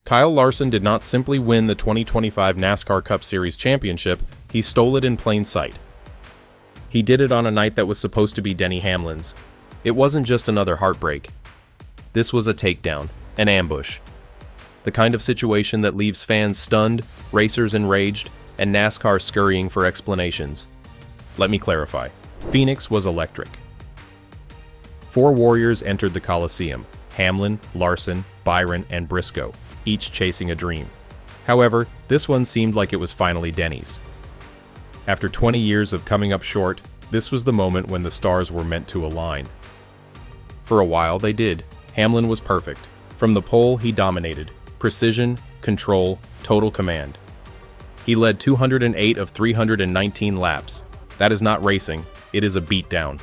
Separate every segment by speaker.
Speaker 1: Kyle Larson did not simply win the 2025 NASCAR Cup Series championship, he stole it in plain sight. He did it on a night that was supposed to be Denny Hamlin's. It wasn't just another heartbreak. This was a takedown, an ambush. The kind of situation that leaves fans stunned, racers enraged, and NASCAR scurrying for explanations. Let me clarify. Phoenix was electric. 4 warriors entered the Coliseum: Hamlin, Larson, Byron, and Briscoe, each chasing a dream. However, this one seemed like it was finally Denny's. After 20 years of coming up short, this was the moment when the stars were meant to align. For a while, they did. Hamlin was perfect. From the pole, he dominated. Precision, control, total command. He led 208 of 319 laps. That is not racing, it is a beatdown.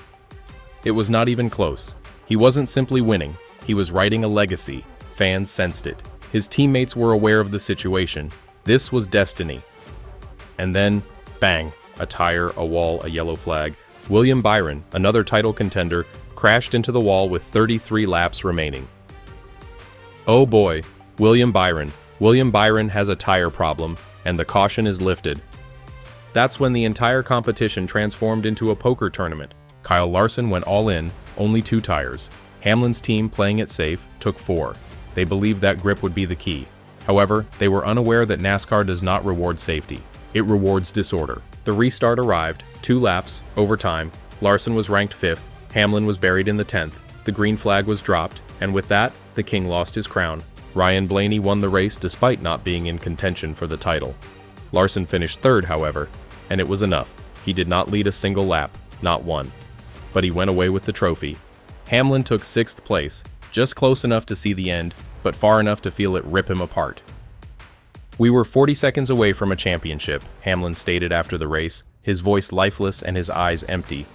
Speaker 1: It was not even close. He wasn't simply winning, he was writing a legacy. Fans sensed it. His teammates were aware of the situation. This was destiny. And then, bang, a tire, a wall, a yellow flag. William Byron, another title contender, crashed into the wall with 33 laps remaining. Oh boy, William Byron. William Byron has a tire problem, and the caution is lifted. That's when the entire competition transformed into a poker tournament. Kyle Larson went all in, only 2 tires. Hamlin's team, playing it safe, took 4. They believed that grip would be the key. However, they were unaware that NASCAR does not reward safety. It rewards disorder. The restart arrived, 2 laps, overtime. Larson was ranked 5th, Hamlin was buried in the 10th. The green flag was dropped, and with that, the king lost his crown. Ryan Blaney won the race despite not being in contention for the title. Larson finished 3rd, however, and it was enough. He did not lead a single lap, not one. But he went away with the trophy. Hamlin took 6th place, just close enough to see the end, but far enough to feel it rip him apart. "We were 40 seconds away from a championship," Hamlin stated after the race, his voice lifeless and his eyes empty.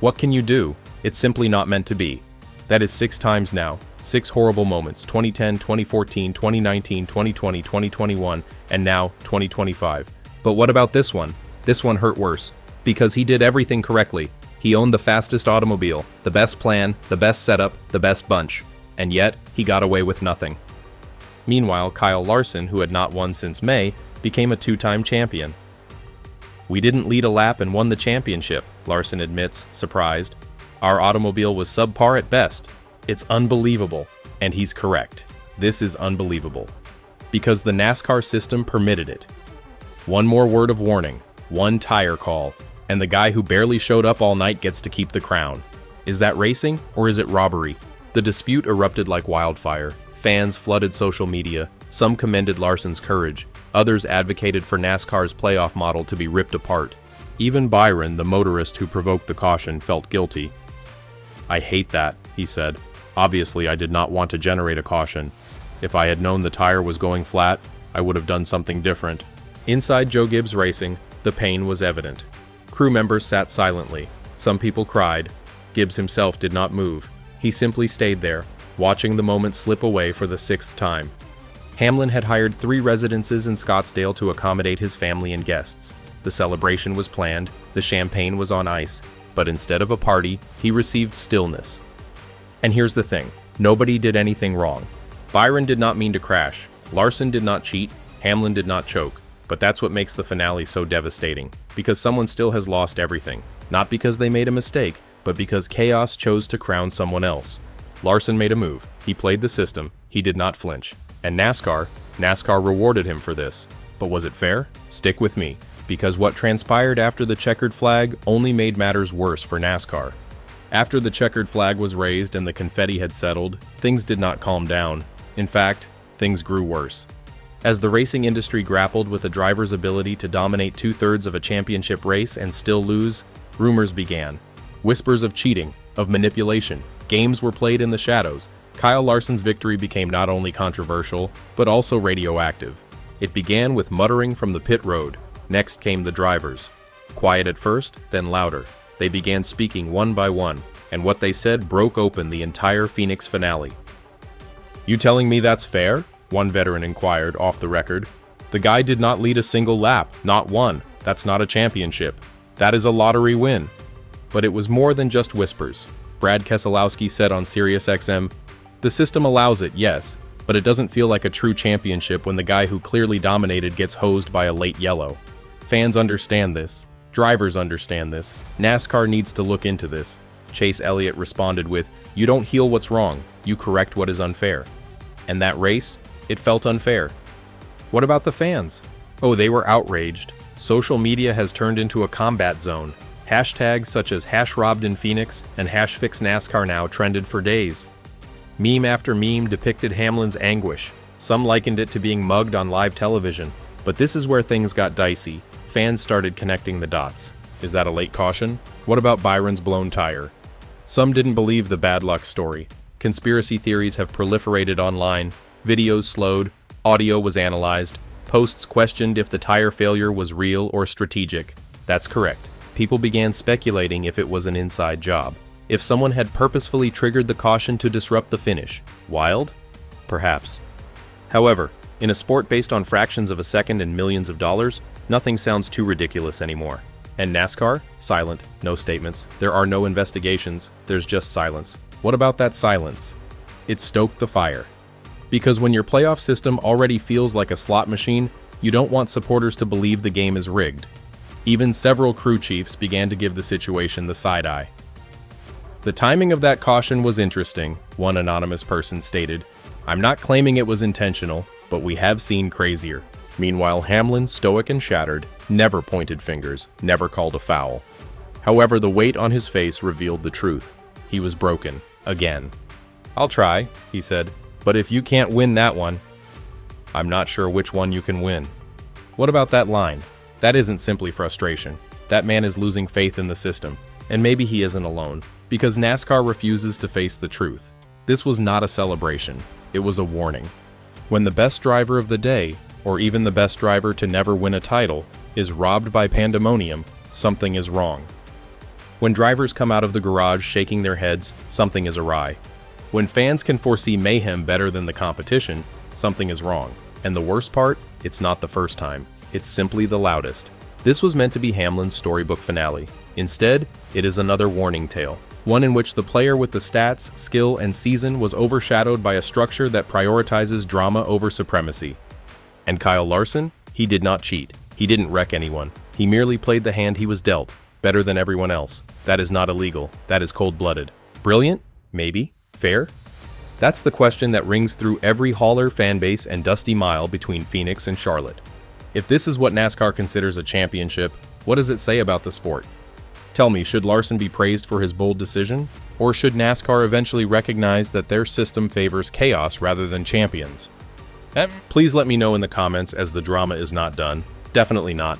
Speaker 1: "What can you do? It's simply not meant to be. That is 6 times now. 6 horrible moments: 2010, 2014, 2019, 2020, 2021, and now 2025. But what about this one? This one hurt worse. Because he did everything correctly. He owned the fastest automobile, the best plan, the best setup, the best bunch. And yet, he got away with nothing." Meanwhile, Kyle Larson, who had not won since May, became a 2-time champion. "We didn't lead a lap and won the championship," Larson admits, surprised. "Our automobile was subpar at best. It's unbelievable." And he's correct. This is unbelievable. Because the NASCAR system permitted it. One more word of warning, one tire call, and the guy who barely showed up all night gets to keep the crown. Is that racing, or is it robbery? The dispute erupted like wildfire. Fans flooded social media. Some commended Larson's courage. Others advocated for NASCAR's playoff model to be ripped apart. Even Byron, the motorist who provoked the caution, felt guilty. "I hate that," he said. "Obviously, I did not want to generate a caution. If I had known the tire was going flat, I would have done something different." Inside Joe Gibbs Racing, the pain was evident. Crew members sat silently. Some people cried. Gibbs himself did not move. He simply stayed there, watching the moment slip away for the 6th time. Hamlin had hired 3 residences in Scottsdale to accommodate his family and guests. The celebration was planned, the champagne was on ice, but instead of a party, he received stillness. And here's the thing, nobody did anything wrong. Byron did not mean to crash, Larson did not cheat, Hamlin did not choke. But that's what makes the finale so devastating, because someone still has lost everything. Not because they made a mistake, but because chaos chose to crown someone else. Larson made a move, he played the system, he did not flinch. And NASCAR rewarded him for this. But was it fair? Stick with me, because what transpired after the checkered flag only made matters worse for NASCAR. After the checkered flag was raised and the confetti had settled, things did not calm down. In fact, things grew worse. As the racing industry grappled with a driver's ability to dominate 2/3 of a championship race and still lose, rumors began. Whispers of cheating, of manipulation. Games were played in the shadows. Kyle Larson's victory became not only controversial, but also radioactive. It began with muttering from the pit road. Next came the drivers. Quiet at first, then louder. They began speaking one by one, and what they said broke open the entire Phoenix finale. "You telling me that's fair?" one veteran inquired off the record. "The guy did not lead a single lap, not one. That's not a championship. That is a lottery win." But it was more than just whispers. Brad Keselowski said on SiriusXM, "The system allows it, yes, but it doesn't feel like a true championship when the guy who clearly dominated gets hosed by a late yellow. Fans understand this. Drivers understand this. NASCAR needs to look into this. Chase Elliott responded with, "You don't heal what's wrong, you correct what is unfair." And that race, it felt unfair. What about the fans? Oh, they were outraged. Social media has turned into a combat zone. Hashtags such as #RobbedInPhoenix and #FixNASCARNow trended for days. Meme after meme depicted Hamlin's anguish. Some likened it to being mugged on live television. But this is where things got dicey. Fans started connecting the dots. Is that a late caution? What about Byron's blown tire? Some didn't believe the bad luck story. Conspiracy theories have proliferated online. Videos slowed, audio was analyzed, posts questioned if the tire failure was real or strategic. That's correct. People began speculating if it was an inside job. If someone had purposefully triggered the caution to disrupt the finish. Wild? Perhaps. However, in a sport based on fractions of a second and millions of dollars, nothing sounds too ridiculous anymore. And NASCAR? Silent. No statements. There are no investigations. There's just silence. What about that silence? It stoked the fire. Because when your playoff system already feels like a slot machine, you don't want supporters to believe the game is rigged. Even several crew chiefs began to give the situation the side eye. The timing of that caution was interesting, one anonymous person stated. "I'm not claiming it was intentional, but we have seen crazier." Meanwhile, Hamlin, stoic and shattered, never pointed fingers, never called a foul. However, the weight on his face revealed the truth. He was broken. Again. "I'll try," he said, "but if you can't win that one, I'm not sure which one you can win." What about that line? That isn't simply frustration. That man is losing faith in the system. And maybe he isn't alone, because NASCAR refuses to face the truth. This was not a celebration. It was a warning. When the best driver of the day, or even the best driver to never win a title, is robbed by pandemonium, something is wrong. When drivers come out of the garage shaking their heads, something is awry. When fans can foresee mayhem better than the competition, something is wrong. And the worst part, it's not the first time. It's simply the loudest. This was meant to be Hamlin's storybook finale. Instead, it is another warning tale. One in which the player with the stats, skill, and season was overshadowed by a structure that prioritizes drama over supremacy. And Kyle Larson? He did not cheat. He didn't wreck anyone. He merely played the hand he was dealt, better than everyone else. That is not illegal. That is cold-blooded. Brilliant? Maybe. Fair? That's the question that rings through every hauler fanbase and dusty mile between Phoenix and Charlotte. If this is what NASCAR considers a championship, what does it say about the sport? Tell me, should Larson be praised for his bold decision? Or should NASCAR eventually recognize that their system favors chaos rather than champions? Please let me know in the comments, as the drama is not done. Definitely not.